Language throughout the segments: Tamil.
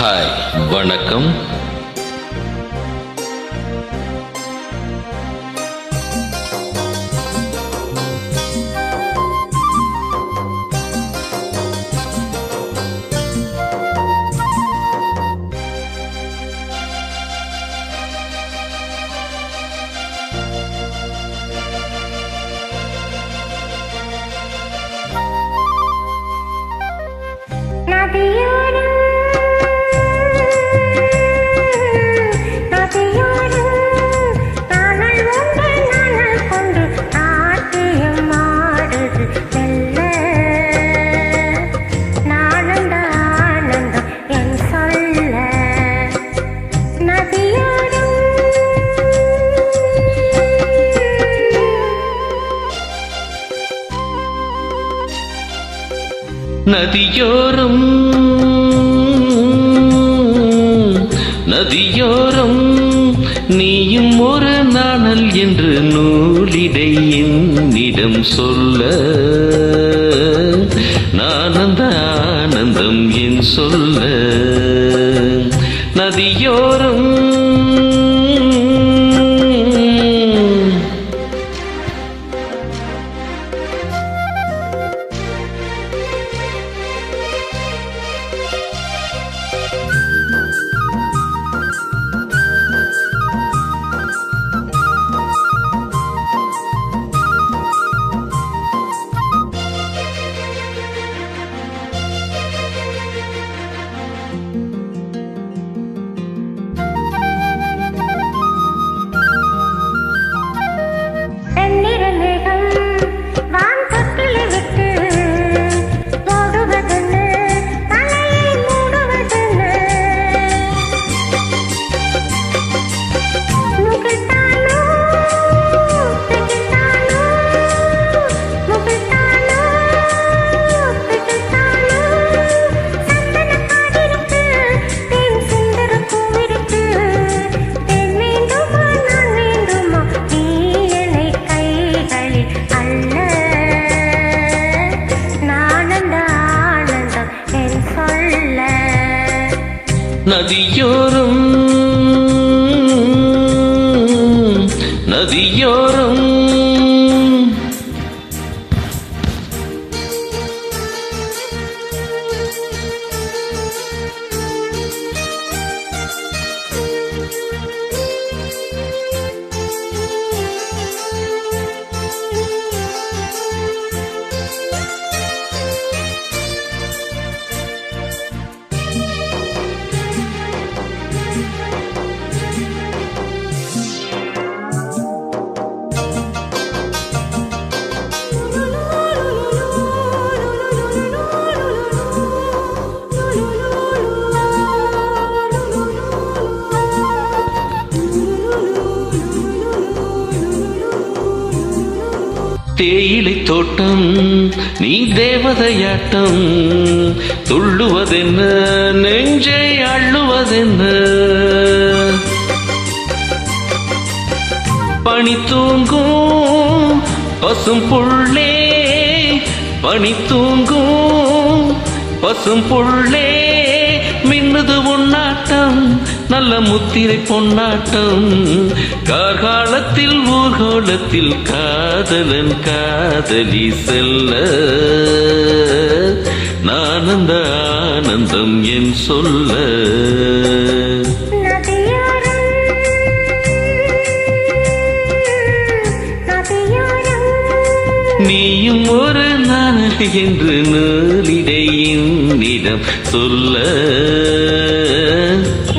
ஹாய், வணக்கம். நதியோரம் நதியோரம் நீயும் ஒரு நாணல் என்று நூலிடை என்னிடம் சொல்ல, நானந்த ஆனந்தம் என் சொல்ல. நதியோரம் நதியோரம் நதியோரம் தேயிலை தோட்டம் நீ தேவதையாட்டம், துள்ளுவதென்ன நெஞ்சை அள்ளுவதென்ன. பனி தூங்கும் பசும் புள்ளே, பனி தூங்கும் பசும் புள்ளே, மின்னுது உன்னாட்டம் நல்ல முத்திரை பொன்னாட்டம். கார்காலத்தில் ஊர்கோலத்தில் காதலன் காதலி செல்ல, நானந்த ஆனந்தம் என் சொல்ல. நீயும் ஒரு நாணல் என்று நூலிடை என்னிடம் சொல்ல,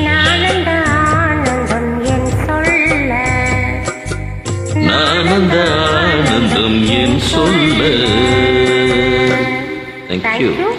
நானந்த ஆனந்தம் என் சொல்ல. Thank you.